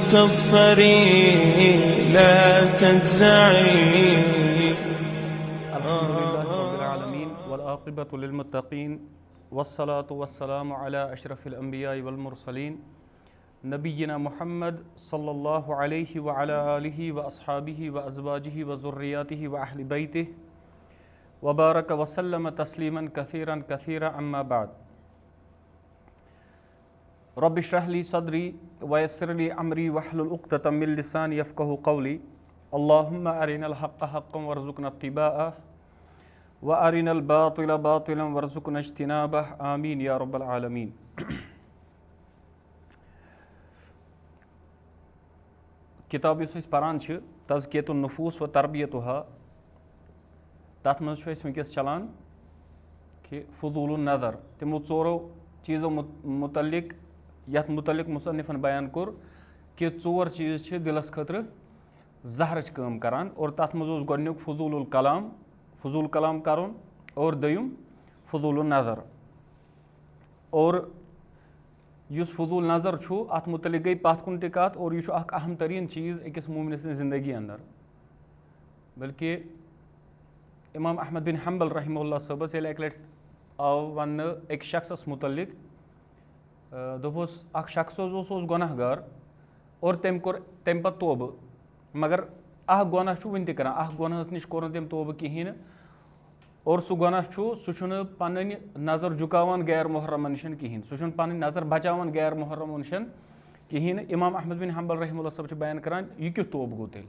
تكفري لا تجزعي. الحمد لله رب العالمين والعاقبة للمتقين والصلاة والسلام على أشرف الأنبياء والمرسلين نبينا محمد صلى الله عليه وعلى آله وأصحابه وأزواجه وذرياته وأهل بيته وبارك وسلم تسليما كثيرا كثيرا أما بعد. رب اشرح لي صدري ويسر لي أمري واحلل عقدة من لساني يفقهوا قولي. اللهم أرنا الحق حقا وارزقنا اتباعه وأرنا الباطل باطلا وارزقنا اجتنابه آمين يا رب العالمين. किताब यस परान तज़कियतुन नुफूस व तरबियतुहा तथ मज वनकस चलान कि फजूलुन नज़र तमो चोरो चीज़ों मुतल्लिक यथ मुतल्लिक मुसन्निफन बयान कोर कि चोर चीज़ दिलस खतर जहरच काम करान और तथ मज गोडनुक फजूल कलाम करुन और दोयम फजूलुन नज़र और युस फजूल नज़र अत मुतलिक गई पत कुन कत और यह अहम तरीन चीज़ अकिस मोमिन सं जिंदगी अंदर बल्कि इमाम अहमद बिन हम्बल रहमहुल्लाह सबस ये एक लट आव वन एक शख्स मुतलिक दोपस अख शख्स गुनहगार और तम पे तोब मगर अह गुनाह वन तक गुनाहस नश कोर तम तोब कहें और सह गुनाह सह पन नज़र झुकावान गैर मुहर्रमन नशन कहें सह पन नज़र बचावान गैर मुहर्रम नशन कहें इमाम अहमद बिन हम्बल रहमहुल्लाह सब बयान करान यह क्युथ तोब गो तेल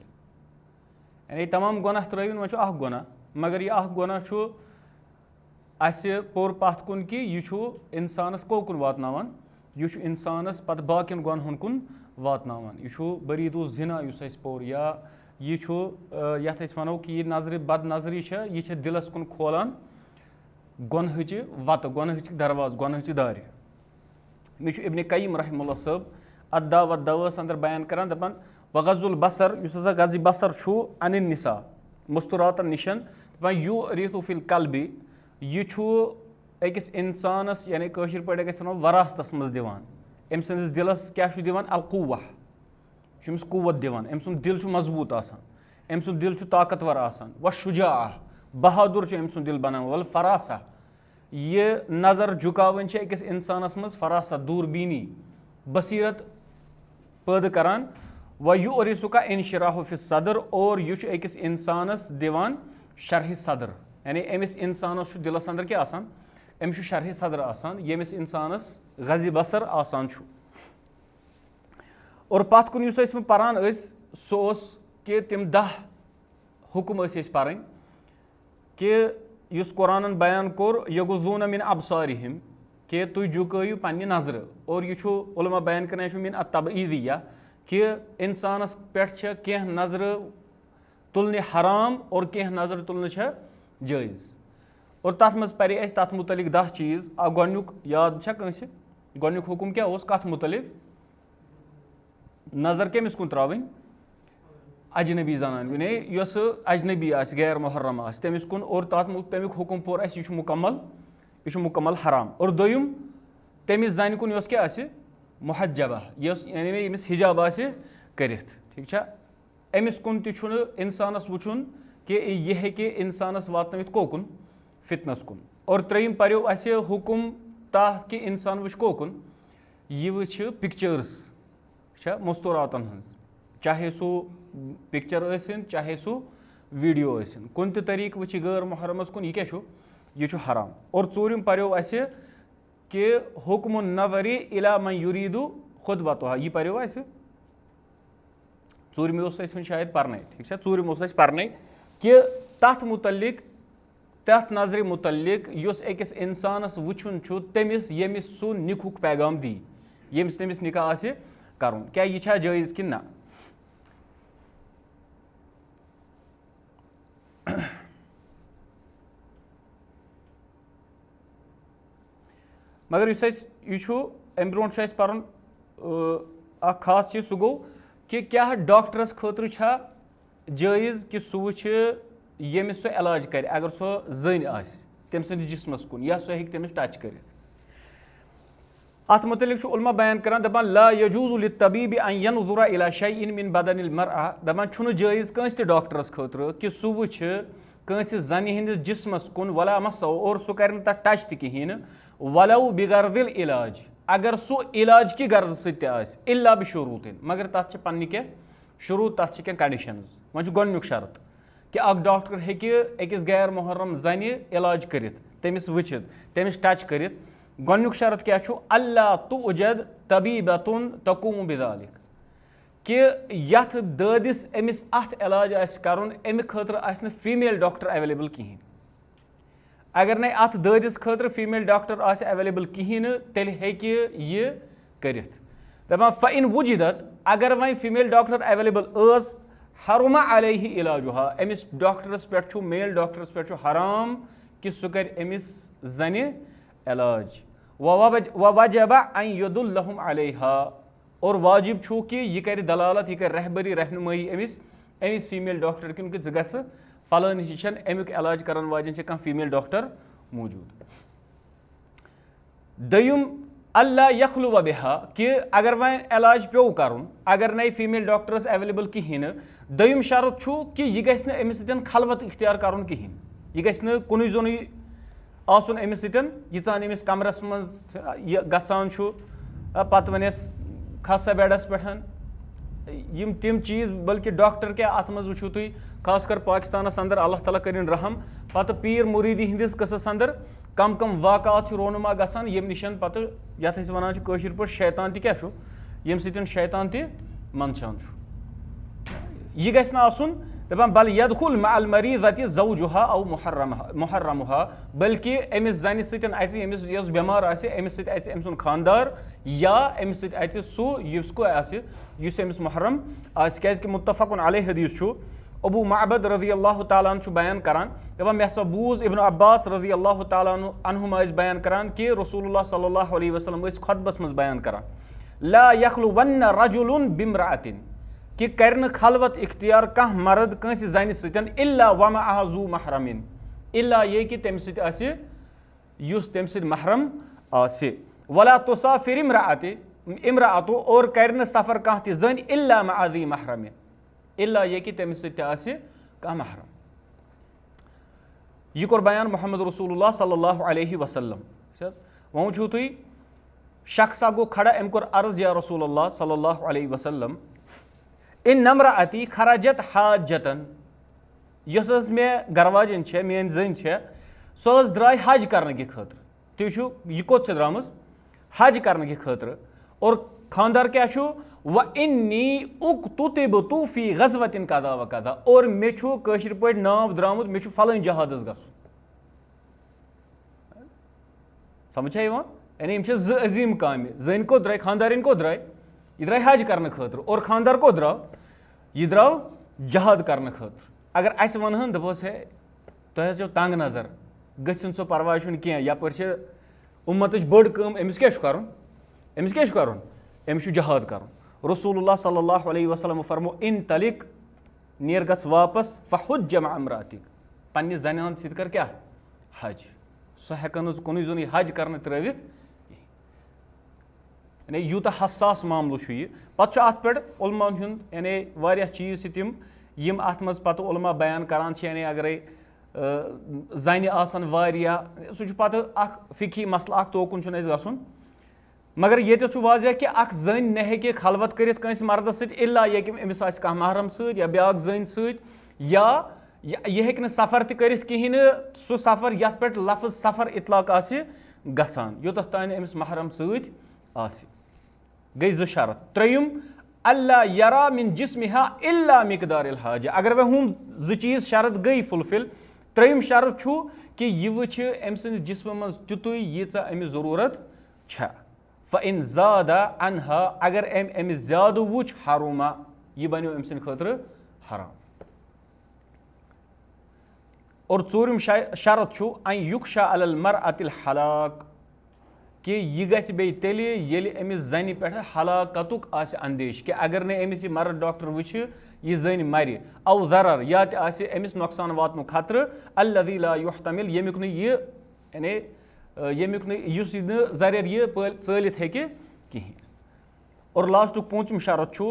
यानी तमाम गुनाह त्रविन वो अह गुनाह मगर यह गुनाह पोर पत कुन कि यह इंसानस कोकुन वातनावान यह इंसानस पत बाकिन गुनाहन कुन वातनावान यह बरीदु जिना युस पोर या यह यथ वनो कि यह नजर बद नजरी यह दिलस कुन खोलान गुनहच वत गुनहच दरवाज गुनहच दार मे इब्न कय्यिम रहमहुल्लाह सब अद्दा वद्दावस अंदर बयान करान दपान वगज़ुल बसर युस हसा गज़ बसर अनिन निसा मुस्तुरातन निशन दपान यू रितु फिल कल्बी यह अकिस इंसानस यानी कशिर पे अगर वो वरासतस मज दिवान अम सन्दिस दिलस क्या दिवान अलकुव्वा अमिस कुव्वत दिवान अम सुंद दिल मजबूत आसान अम सुंद दिल ताकतवर आसान व शुजा बहादुर अम सुंद दिल बनान वल फरासा ये नज़र झुकावन अकिस इंसानस मज फरासा दूरबीनी बसीरत पैदा करान व युरिसुका इनशिराह फिस सदर और यह अकिस इंसानस दिवान शरह सदर यानी अमिस इंसानस दिलस अंदर क्या आसान अमिस शरह सदर आसान यमिस इंसानस गज़ बसर आसान और पत कुन युस परान सो कि तम 10 हुक्म पारन कि युस कुरान बयान कोर यगुज़ून मिन अबसारिहिम कि तुम झुकायु पन्ने नजर और यह उलमा बयान कर मिन अतबईदिया कि इंसानस पे कह नजर तुलने हराम और कह नजर तुलने जायज़ और तथ मज पे तथ मुतलिक 10 चीज़ गोडनुक याद कंस गोडनुक हुक्म क्या कथ मुतलिक नजर कमिस कुन त्रावन अजनबी जनान यस अजनबी गैर मुहर्रम तमिस कुन और तमिक हुक्म पोर यह मुकम्मल हराम और दोयम तमिस जन कुन यस क्या मुहज्जबा यानी यमिस हिजाब करित ठीक अमिस कुन इंसानस वुचुन कि यह हेके इंसानस वातनवित कोकुन फितनस कुन और त्रेयम पर्यो हुक्म तथ कि इंसान वुच कोकुन यह वुच पिक्चर्स मुस्तुरातन हज चाहे सो पिक्चर चाहे सो वीडियो कुन तरीक वुच गैर मुहर्रमस कुन यह क्या यह हराम और चूरिम पर्यो कि हुक्म नज़री इला मन युरीदु खुतबतुहा यह पर्यो चूरिम शायद पर्न ठीक चूरिम पर्न कि तथ मुतलिक तथ नजर मुतलिक युस अकिस इंसानस वुचुन तमिस यमिस सु निकुक पैगाम दी यमिस तमिस निकाह आसे करुन क्या यह जायज़ कि ना मगर यह अम ब्रो पर्न खास चीज़ सह गो कि क्या डॉक्टरस खतर जायज़ कि सह वुच यमिस सो इलाज कर अगर सो जन तम सन्दि जिस्मस कुन या सह हेक तमिस टच कर अत मुतलिक उलमा बयान करान दपान ला यजूज़ु लित्तबीबि अन यनज़ुरा इला शैइन मिन बदनिल मरअ दपान छुन जायज़ कंस ते डॉक्टरस खतर कि सु वुछ कंस जनि हिंदिस जिस्मस कुन वला मसो और सु कर तथ टच त कहीं वलौ बिगर्दिल इलाज अगर सु इलाज की गर्ज सत इल्ला बिशुरूतिन मगर तथ पन्ने क्या शुरूत तथ क्या कंडीशंस वह गोडनुक शर्त कि अख डॉक्टर हेकि अकिस गैर मुहर्रम जनि इलाज करित तमिस वुचित तमिस टच करित गोडनुक शर्त क्या अल्लाह तुजद तबीबतुन तकूम बिदालिक कि यथ ददिस अमिस अथ इलाज करुन अमि खतर आस फीमेल डॉक्टर अवेलेबल कहीं अगर न अथ ददिस खतर फीमेल डॉक्टर आस अवेलेबल कहीं तेल हेकि यह करित दपान फ़इन वुजिदत अगर वह फीमेल डॉक्टर अवेलेबल हरुमा अलैहि इलाजुहा अमिस डॉक्टरस पे मेल डॉक्टरस पे हराम कि सह कर अमिस जनि इलाज वजब अन यदुल्लहुम अलैहा और वाजिब छु कि यह कर दलालत यह कर रहबरी रहनुमाई अमिस फीमेल डॉक्टर किन कि गस फलान नश अमुक इलाज कर वाजन कह फीमेल डॉक्टर मौजूद। दयुम अल्लाह यखलुव बिहा कि अगर वह इलाज पे कर अगर नई फीमेल डॉक्टर्स अवेलेबल कहीं दयुम शर्त छु कि यह गस अमिस सतन खलवत इख्तियार कर कहीं यह गस कुन जोन आसन अमिस सतन यीचान अमिस कमरस मज गसान पत वनस खस सा बेडस पे यम तिम चीज़ बल्कि डॉक्टर क्या अत मज वुचु तुम खासकर पाकिस्तानस अंदर अल्लाह ताला करिन रहम पत पीर मुरीदी हिंदिस कसस अंदर कम कम वाक़ात रोनुमा गसान यम निशन पत यथ वनान कशिर पे शैतान क्या यम सतन शैतान त मंचान यह गस आसन दपान बल यदखुल मअल मरीज़ति ज़ौजुहा औ मुहर्रमुहा बल्कि अमिस जनि सतन अमिस यस बेमार आसे अमिस सत आसे अमि सुन खानदार या अमिस सत आसे सु यिसको आसे युस अमिस मुहर्रम आसे क्या कि मुत्तफ़क़ुन अलैहि हदीस छु अबू मअबद रज़ियल्लाहु ताला अन्हु बयान करान दपान मे हसा बूज इब्न अब्बास रज़ियल्लाहु ताला अन्हुमा बयान करान कि रसूलुल्लाह सल्लल्लाहु अलैहि वसल्लम खुतबस मज बयान करान ला यखलुवन्न रजुलुन बिम्रअतिन कि कर खलवत इख्तियार कह मर्द कंस जनि सतन इल्ला वमअहा ज़ू महरमिन इल्ला ये कि तम युस तम महरम आसे वला तुसाफिर इम्रअतु और कर सफर कह त जन इल्ला मअ ज़ी महरमिन इल्ला ये कि तम कह महरम। यह कोर बयान मोहम्मद रसूलुल्लाह सल्लल्लाहु अलैहि वसल्लम वह वुचु तुम शख्सा गो खड़ा अम कोर अर्ज या रसूलुल्लाह सल्लल्लाहु अलैहि वसल्लम इन नम्रअती खरजत हाजतन यस मे गरवाजन मेन जन सह द्राय हज करने की खतर तुझु यह कोत द्राम हज करने की खतर और खानदार क्या व इन्नी उक्तुतिबतु फी गज़वतिन कदा व कदा और मे कशिर पे नाव द्रामुत मे फलान जहादस गस समझा यानी अजीम काम जन को द्राय खानदारिन को द्राय यह द्राय हज करने खतर और खानदार को द्राव यह द्राव जहाद करने खतर अगर अस वन दपोस है तुम तंग नजर गन सो परवाह कह यपर उम्मत बड़ कम अमिस क्या कर अमिस जहाद कर रसूलुल्लाह सल्लल्लाहु अलैहि वसल्लम फरमो इन तलिक नेर गस वापस फहुज्ज मअ इम्रातिक पन्ने जनान सत कर क्या हज सह हेकन कुन जोन हज कर त्रवित यानी यूता हसास मामल यह पे अत पे उलमान हुंद यानी वारिया चीज़ तिम यम अत मज पत उलमा बयान करान यानी अगर जन आसन वारिया सह पत फिकी मसल अख तोकुन गसुन मगर ये वाज़ह कि अख जन न हेके खलवत करित कंस मर्दस सत इल्ला ये कि अमिस आसि कह महरम सत या ब्याक जन सत या यह हेक सफ़र त करित कहीं सह सफ़र यथ पे लफ्ज़ सफ़र इतलाक आसि गसान योतथ तान अमिस महरम सत आसि गई ज शर्त त्रेयुम अल्ला यरा मिन जिस्मिहा इल्ला मिकदारिल हाजा अगर वह हम ज चीज़ शर्त गई फुलफिल त्रेयुम शर्त छु कि यह वुछ अमि सद जिस्म मज तुतुय यीचा अमिस ज़रूरत छ फ़इन ज़ादा अनहा अगर अमि ज़्यादा वुछ हरुमा यह बनो अमि सद खतर हराम। और चूरिम शर्त छु अन युख्शा अलल मरअतिल हलाक कि यह गस बे तेल येल अमिस जन पे हलाकतुक आसि अंदेश कि अगर ने अमिस यह मर्द डॉक्टर वुछ यह जन मर औ ज़रर या त आसि अमिस नुकसान वातनु खतर अल्लज़ी ला युहतमिल यमिक न यह यानी येमिक न जरियर ये चलित हेके कहीं। और लास्टुक पूंचम शरत छु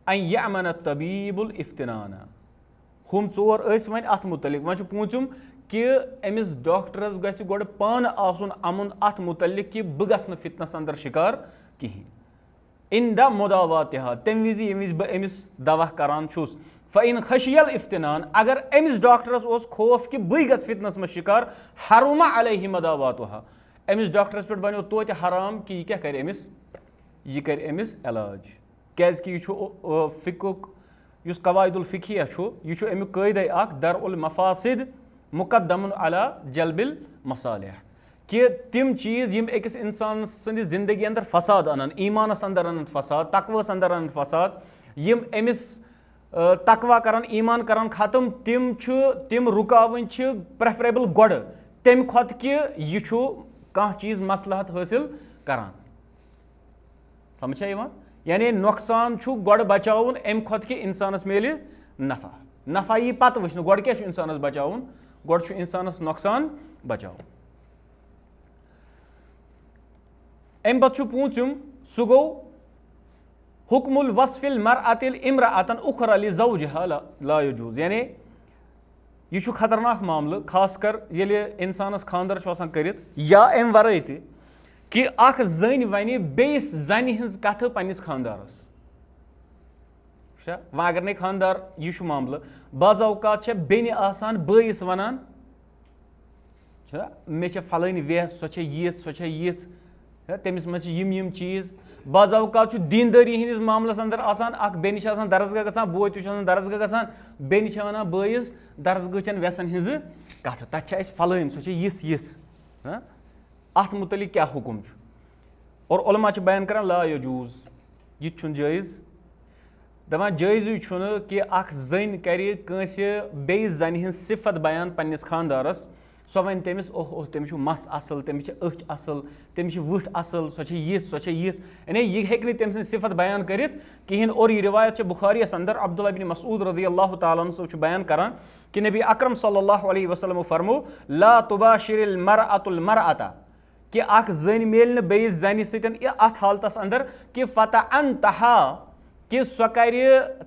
अन यअमन तबीबुल इफ्तिनाना। हम चोर वन अत मुतलिक वन पूंचम कि अमिस डॉक्टरस गछ गोड़ पान आसुन अमुन अत मुतलिक कि बह गस फितनस अंदर शिकार कहीं। इन द मुदावातिहा तम विज ये विज बह अमिस दवा करान छुस फ़इन खशियल इफ्तिनान अगर अमिस डॉक्टरस ओस खौफ कि बह गस फितनस में शिकार हरुमा अलैहि मदावातुहा अमिस डॉक्टरस पे बनो तो हराम कि यह क्या कर अमिस यह कर अमिस इलाज कैज कि यह फिकुक युस कवायदुल फिकिया यह अमुक कायदे अख दरउल मफासिद मुकद्दमुन अला जल्बिल मसालिह कि तिम चीज़ यम अकिस इंसान सन्दि जिंदगी अंदर फसाद अनन ईमानस अंदर अनन फसाद तकवस अंदर अनन फसाद यम अमिस तकवा करन ईमान करन खत्म तिम रुकावन प्रेफरेबल गोड़ तम खुद कि यह कह चीज़ मसलहत हासिल करान। समझा यह यानी नुकसान गोड़ बचावन अम खुद कि इंसानस मिले नफा नफा यी पत वुचन गोड़ क्या इंसानस बचावन गोड़ इंसानस नुकसान बचाव। अम पत् पूंचम सह गो हुक्मुल वस्फिल मरअतिल इम्रअतन उखरा लिज़ौजिहा ला यजूज़ यानी यह खतरनाक मामला खास कर ये इंसानस खानदर करित या अम वराई ति कि अख जन वन बेस जन हज कथ पन्निस खानदारस व अगर नहीं खानदार यह मामला बाज़ औकात बेन आसान बइस वनान मे फलानी वेस सो यीच तमिस मज यम चीज़ बाज़ औकात दीनदारी हंदिस मामलस अंदर आसान अख बेन दरसगाह गसान बोय तुम दरसगाह गसान बेन वन बइस दरसगाह चन वेसन हज कथ तथ फलानी सो यीच अत मुतलिक क्या हुकुम और उलमा बयान कर ला यजूज़ यह जायज़ दपान जायज़ कि अख जन कर बेस जन हज सिफत बयान पन्निस खानदारस सो वन तमिस ओह ओह तमिस मस असल तमिस अच असल तमिस वुठ असल सो यीच यानी यह हेक तम सद सिफत बयान करित कहीं। और यह रिवायत बुखारियस अंदर अब्दुल्लाह बिन मसूद रज़ियल्लाहु तआला अन्हु बयान करान कि नबी अकरम सल्लल्लाहु अलैहि वसल्लम फरमो ला तुबाशिरिल मरअतुल मरअता कि अख जन मेल न बेस जन सतन अत हालतस अंदर कि फतअनतहा कि सो कर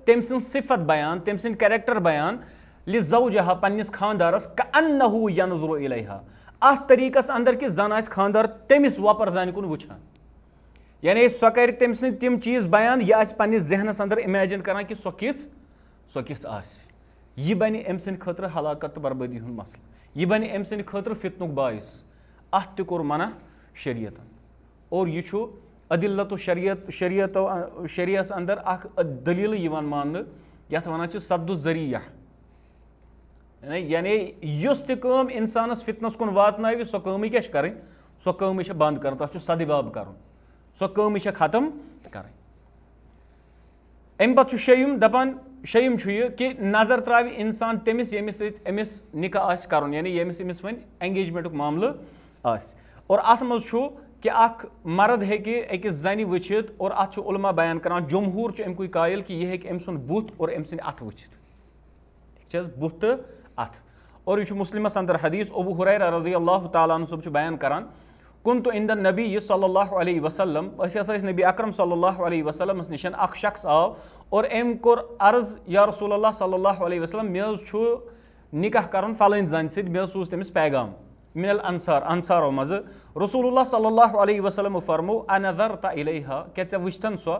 तम सद सिफत बयान तम सद कैरेक्टर बयान लिज़ौजिहा पन्निस खानदारस कअन्नहु यनज़ुरु इलैहा अत तरीकस अंदर कि जन आस खानदार तमिस वपर जन कुन वुछान यानी सो कर तम सद तिम चीज़ बयान यह आस पन्निस ज़हनस अंदर इमेजिन करान कि सो किस आस यह बन अम सद खतर हलाकत तो बर्बादी हुंद मसला यह बन अम सद खतर फितनुक बाइस अत त कोर मना शरीयतन। और यह अदिल्लत शरीयस अंदर अख दलील यिवान मान यथ वनान सद्दु ज़रिया यानी युस तम इंसानस फितनस कुन वातनावि सो कम क्या कर सो कम बंद कर तथ सदबाब कर सो कम खत्म कर। अम पत् शयम दपान शयम कि नजर त्रावि इंसान तमिस यमिस अमिस निकाह आस कर यानी यमिस अमिस वन एंगेजमेंट मामला आस। और अत मज कि अख मर्द हेके अकिस जन वुचित और अत उलमा बयान करान जमहूर अमुक कायल कि यह हेके अम सुंद बुत और अम सद अथ वुचित बुत तो अथ। और यह मुस्लिमस अंदर हदीस अबू हुरैरा रज़ियल्लाहु तआला अन्हु बयान करान कुन्तु इंद नबी सल्लल्लाहु अलैहि वसल्लम नबी अकरम सल्लल्लाहु अलैहि वसल्लम निशन अख शख्स आव और अम कोर अर्ज या रसूलल्लाह सल्लल्लाहु अलैहि वसल्लम मे निकाह करन फलानी जन सद मे सूज तमिस पैगाम मिनल अंसारो मज रसूलुल्लाह सल्लल्लाहु अलैहि वसल्लम फरमो अनज़रत इलैहा क्या चे वुचतन सो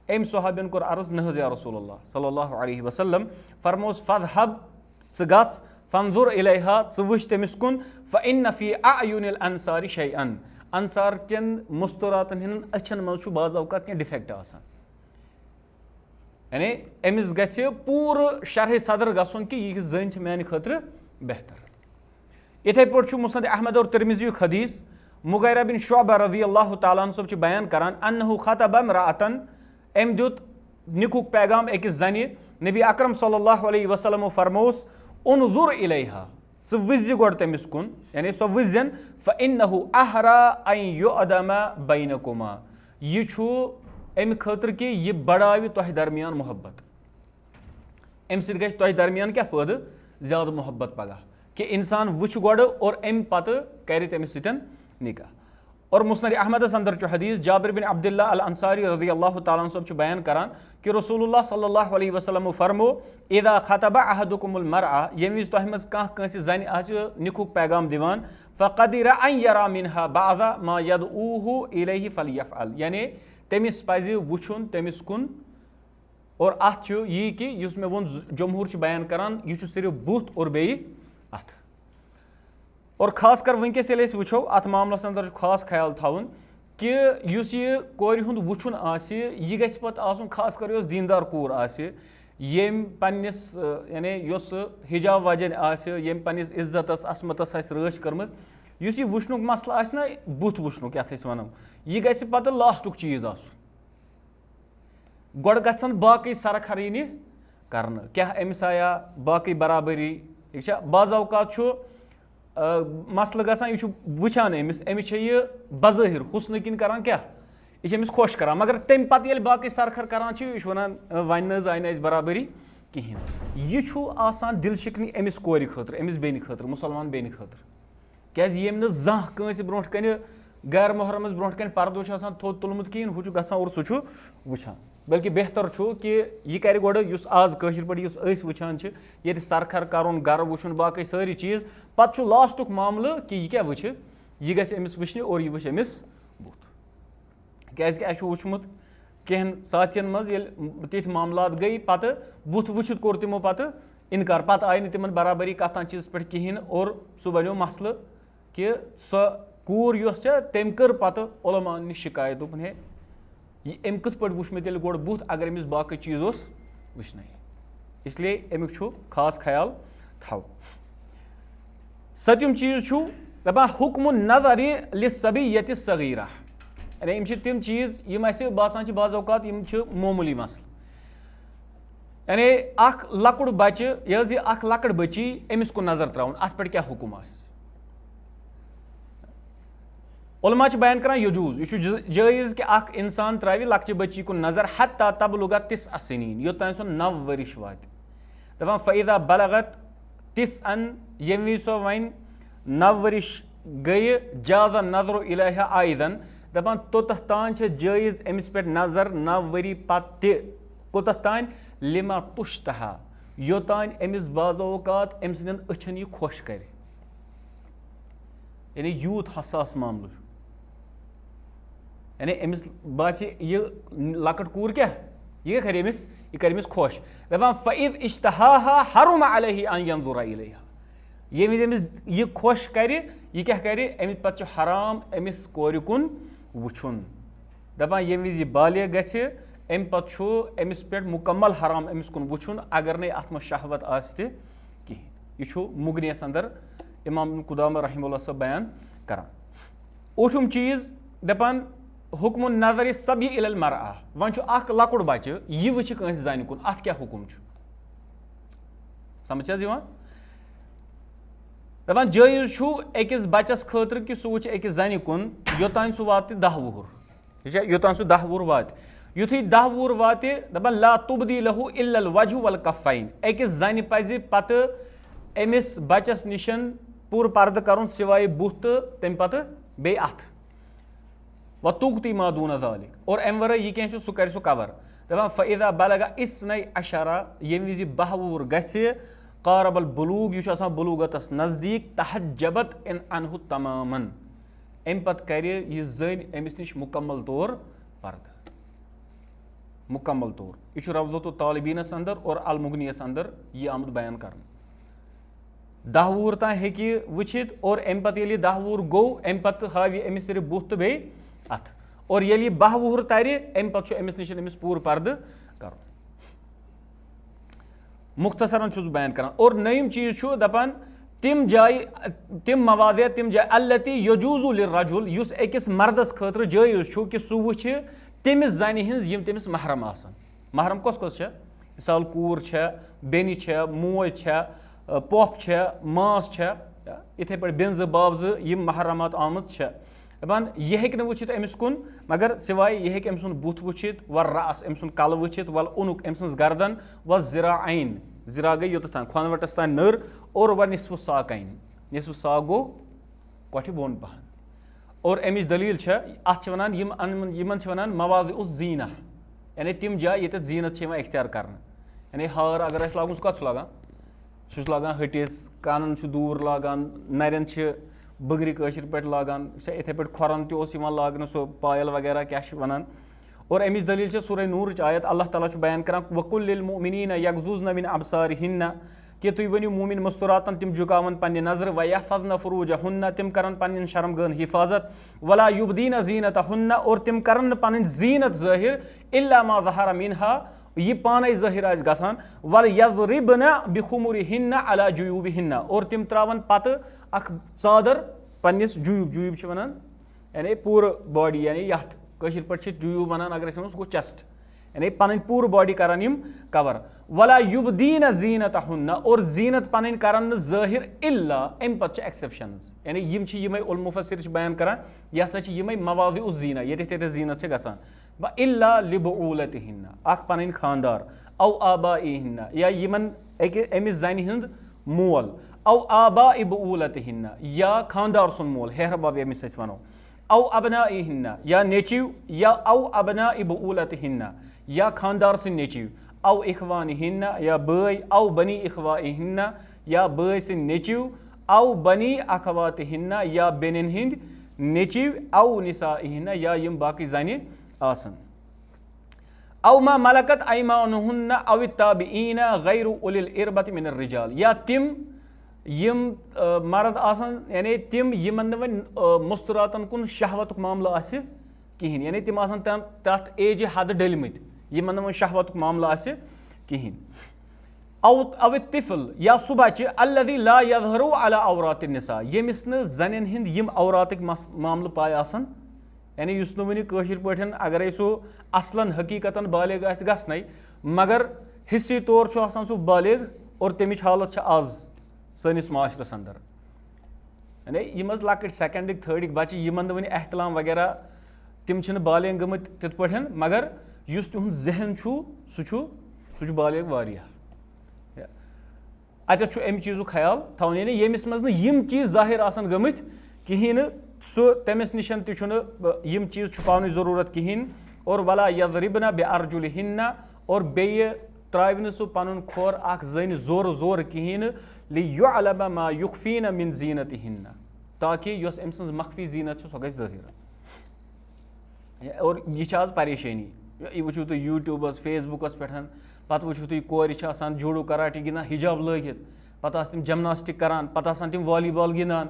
अम सहाबिन कोर अर्ज न या रसूलल्लाह सल्लल्लाहु अलैहि वसल्लम फरमोस फज़हब च गछ फंजुर इलैहा च वुच तमिस कुन फ़इन्न फ़ी अयुनिल अंसारी शैअन अंसार चन मुस्तरातन हिन अछन मज बाज़ औकात क्या डिफेक्ट आसान यानी अमिस गछ पूर शरह सदर गसन कि यह जन मान खतर बेहतर। इथे पे मुस्नद अहमद और तिरमिज़ी हदीस मुगैरा बिन शुअबा रज़ियल्लाहु तआला अन्हु बयान करान अन्नहु खतब इम्रअतन अम दुत निकुक पैगाम अकिस जन नबी अकरम सल्लल्लाहु अलैहि वसल्लम फरमोस उन्जुर इलैहा च वुझ गोड़ तमिस कुन यानी सो वुझन फ़इन्नहु अहरा अन युअदम बैनकुमा यह अमि खतर कि यह बढ़ाव तोह दरमियान मोहब्बत अम सद गछ तोह दरमियान क्या पैदा ज़्यादा मोहब्बत पगह कि इंसान वुच गोड़ और अम पत कर तमिस सतन निकाह। और मुस्नद अहमदस अंदर चु हदीस जाबिर बिन अब्दुल्लाह अल अंसारी रज़ियल्लाहु तआला अन्हु सब बयान करान कि रसूलुल्लाह सल्लल्लाहु अलैहि वसल्लम फरमो इदा खतबा अहदुकुमुल मरअ यम विज तोह मज काह कंस जन आसि निकुक पैगाम दिवान फ़क़दिर अन यरा मिनहा बाज़ा मा यदऊहु इलैहि फलयफ़अल, यानी तमिस पज़ि वुछुन तमिस कुन। और अत यह कि युस मे वोन जमहूर बयान करान यह सिर्फ बुत और बेयि अत। और खास कर वनकस ये वो अत मामलस अंदर खास ख्याल थवन कि युस यह कोर हुंद वुछुन आसि यह गछ पत आसुन खास कर यस दीनदार कोर आसि येम पन्निस यानी योस हिजाब वजन आसि येम पन्निस इज्जतस असमतस आसि रच करमज युस यह वुछनुक मसला आसि ना बुत वुछनुक यथ अस वनो यह गछ पत लास्टुक चीज आसुन गोड़ गछन बाकी सरखरीनि करन क्या अमिस आया बाकी बराबरी ठीक है। बाज़ औकात मसल गसान यह वुछान अमिस यह बज़ाहिर हुस्न किन करान क्या यह अमिस खुश करान मगर तम पत ये बाकी सरखर करान यह वनान वन आय न बराबरी कहें यह आसान दिल शिकनी अमिस कोर खतर अमिस बेन खतर मुसलमान बेन खतर क्या यम न कंस ब्रोह कन गैर मोहरमस ब्रोह कन पर्दो थोद तुलमुत कहें हूँ गसान और सह वुछान बल्कि बेहतर कि यह कर गोड़ आज कशिर पे वुछान ये सरखर करुन गर वुछुन बाकी सारी चीज़ पत् लास्टुक मामल कि यह क्या वुछ यह गि अमिस वुछन और यह वुछ अमिस बुत क्या वुचमुत कहें साथियन मज तिथ मामलात गई पत बुत वुछित कोर तिमो पत इनकार पत आय न तिमन बराबरी कथ चीज पे कहें और सह बनो मसल कि सो कूर यस तम कर पत उलमान नश शिकायत दोपन है यह अम कथ पे वुछ मे तेल गोड़ बुत अगर अमिस बाकी चीज वुछन इसलिए अमुक खास ख्याल थव। सतम चीज दपान हुक्म नज़र लिस्सबिय्यति सगीरा यानी यम तिम चीज यम बासान बाज़ औकात यम मामूली मसल यानी अख लकुड़ बच्चे यह लकड़ बच्ची अमिस कुन नजर त्राउन अत पे क्या हुक्म आस उलमा बयान करान यजूज यह जायज़ कि अख इंसान त्रावि लक्चि बच्ची कुन नजर हत्ता तबलुगा 9 सनीन योतान सो 9 वरिश वात दपान फ़इज़ा बलगत 9 यम वि सो वन 9 वरिश गई जाज़ा नजर इलैहा आइदन दपान तोतः तान जायज़ अमिस पे नजर 9 वरी पत कोतः तान लिमा तुश्तहा योतान अमिस बाज़ औकात अम सदन अछन यह खुश कर यानी यूत हसास मामल यानी अमिस बास यह लकट कूर क्या यह कर अमिस यह कर अमिस खुश दपान फ़इज़ इश्तहाहा हरुम अलैहि अन यंजुरा इलैहा ये विज अमिस यह खुश कर यह क्या कर अमिस पे हराम अमिस कोर कुन वुछुन दपान ये विज बालिग गछ अम पे अमिस पे मुकम्मल हराम अमिस कुन वुछुन अगर न अत मज शहवत आसि कहें यह मुगनियस अंदर इमाम कुदामा रहमहुल्लाह सब बयान करान। ओठुम चीज दपान हुक्म नजर सभी इलल मरअ वन अख लकुड़ बच्चे यह वुछ कंस जन कुन अत क्या हुक्म समझ दपान जायज़ अकिस बच्चस खतर कि सह वुछ अकिस जन कुन योतान सह वात 10 वुहर योतान सह 10 वुहर वात युथी 10 वुहर वात दपान ला तुबदी लहु इल्लल वजह वल कफ़ैन अकिस जन पज़ पत अमिस बच्चस निशन पूर पर्द करुन सिवाय बुत तम पत बे अथ व तुगती मादून ज़ालिक और अम वर यह क्या सह कर सह कवर दपान फ़इज़ा बलगा इस्नै अशरा यम विज 12 वुहर गछ क़ारबल बुलूग यह बुलूगतस नज़दीक तहज्जबत इन अनहु तमामन अम पत कर यह जन अमिस नश मुकम्मल तौर पर्द मुकम्मल तौर यह रवज़तु तालिबीनस अंदर और अल मुगनियस अंदर यह आमद बयान कर 10 वुहर तान हेकि वुछित और अम पत 10 वुहर गो अम पत हाव अमिस सिर्फ बुत तो बे अथ और ये 12 वुहर तर अम पत अमिस नश अमिस पूर पर्द कर मुख्तसरन बयान करान। और नयम चीज दपान तिम जाय तिम मवादिया तिम जाय अल्लती यजूज़ु लिर्रजुल युस अकिस मर्दस खतर जायज़ कि सह वुछ तमिस जन हिंज यम तमिस महरम आसन महरम कस कस मिसाल कूर बेनि मोज पोफ मास इथे पे बेंज बाबज यम महरमात आमज दपान यह हेक न वुछित अमिस कुन मगर सिवाय यह हेक अम सुन बुथ वुछित व रास अम सुन कल वुछित वल उनुक अम सज गर्दन व ज़िराअैन ज़िरा गई योत तान खोनवटस तान नर और व निस्फ साकैन, निस्फ साक गो कोठि बोन पहन। और अमिच दलील अत वनान यमन मवादिउ ज़ीना, यानी तिम जाय ये जीनत इख्तियार कर, यानी हार अगर लागू सह कत लागान, सह लागान हटिस, कानन दूर लागान, नरन बगरी कशर पे लागान, इथे पे खुरन तस लागन सो पायल वगैरह क्या वनान। और अमिच दलील सूरह नूर आयत अल्लाह ताला बयान करान वकुल लिल मुमिनीन यगज़ुज़्न मिन अबसारिहिन्न कि तुम वनियो मोमिन मस्तूरातन तिम झुकावन पन्ने नजर व यहफ़ज़्न फ़ुरूजहुन्न तिम करन पन्न शर्मगन हिफाजत वला युबदीन ज़ीनतहुन्न और तिम करन पन्न ज़ीनत ज़ाहिर इल्ला मा ज़हरा मिनहा यह पाने ज़ाहिर आस गसान वल यज़रिबन बिखुमुरिहिन्न अला जुयूबिहिन्न और तिम त्रावन पत अख चादर पन्निस जुयूब वनान यानी पूर बॉडी यानी यथ कशिर पे जुयूब वनान अगर गो चेस्ट यानी पन पूर बॉडी करान यम कवर वला युबदीन ज़ीनतहुन्न और ज़ीनत पन करान ज़ाहिर इल्ला अम पे एक्सेप्शंस यानी यम उल मुफस्सिर बयान करान यह हसा यम मवादिउ ज़ीना ये ज़ीनत गसान व इल्ला लिबऊलतिहिन्न अख पन खानदार औ आबाइहिन्न या यमन अमिस ज़नि हुंद मोल औ आबाइ बऊलतिहिन्न या खानदार सुन मोल हेहर बाब अमिस अस वनो औ अबनाइहिन्न या नेचिव या औ अबनाइ बऊलतिहिन्न या खानदार सुन नेचिव औ इखवानिहिन्न या बय औ बनी इखवाइहिन्न या बय सुन नेचिव औ बनी अखवातिहिन्न या बेनिन हिंद नेचिव औ निसाइहिन्न या यम बाकी ज़नि आसन औ मा मलकत ऐमानुहुन्न औ ताबिईन गैरु उलिल इरबति मिनर रिजाल या तिम यम मर्द आसन यानी तिम यमन न वन मस्तूरातन कुन शहवत मामला आसि किहिन यानी तिम आसन तथ एज हद डलमित यमन न वन शहवत मामला आसि किहिन औ तिफल या सु बच्चे अल्लज़ी ला यज़हरु अला औरात निसा यमिस न जनिन हिंद यम औरातिक मामल पाय आसन यानी युस न वनि कशिर पठन अगर सो असलन हकीकतन बालिग आसि गसनै मगर हिस्सी तौर छु आसान सो बालिग और तमिच हालत आज सनिस माशरस अंदर यानी यम लकट सेकंडिक थर्डिक बच्चे यमन वन एहतलाम वगैरह तिम बालिग गमत तिथ पठन मगर युस तिहुंद जहन सह बालिग वारिया अत अम चीज़ ख्याल थवन यानी यमिस मज यम चीज़ जाहिर आसन गमत कहीं सो तमिस निशन यम चीज़ छुपावन ज़रूरत कहीं और वला यज़रिबना बिअरजुलिहिन्न और बेय त्राव सो पन खोर अख जन जोर जोर कहीं लियुअलम मा युखफीन मिन ज़ीनतिहिन्न ताकि यस अम सज मख्फी ज़ीनत सो गई ज़ाहिर और यह आज परेशानी वो तुम यूट्यूबस फेसबुकस पे पत वो तुम कोर जूडो कराटे गिंदान हिजाब लगित पता तिम जिमनास्टिक करान पता तिम वॉलीबॉल गिंदान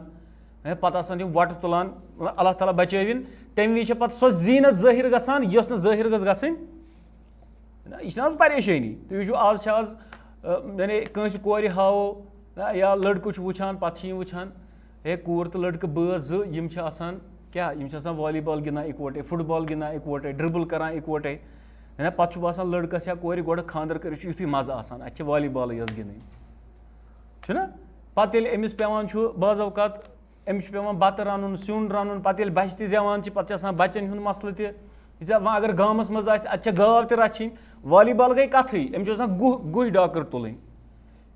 पता तिम वट तुलान अल्लाह ताला बचविन तम वि पत सो ज़ीनत ज़ाहिर गसान यस न ज़ाहिर गस गसनी यह परेशानी तुम आज यानी कंस कोर हावो या लड़क वुचान पे वुचान हे कोर तो लड़क बस यम क्या वॉलीबॉल गिंदान इकवटे फुटबॉल गिंदान इकवटे ड्रिबल करान इकवटे है पे बसान लड़कस या कोर गोड़ खानदर कर युथ मजा आसान अत वॉलीबॉल यस गिंदन पे अमिस पेवान बाज़ अवकात अमिस पेवान बत रन सिन रन पे बच्चे जेवान पे बच्चन हुंद मसल तह अगर गामस मज अत गाव त रचिन वॉलीबॉल गई कथई अमिस गुह डाकर तुलन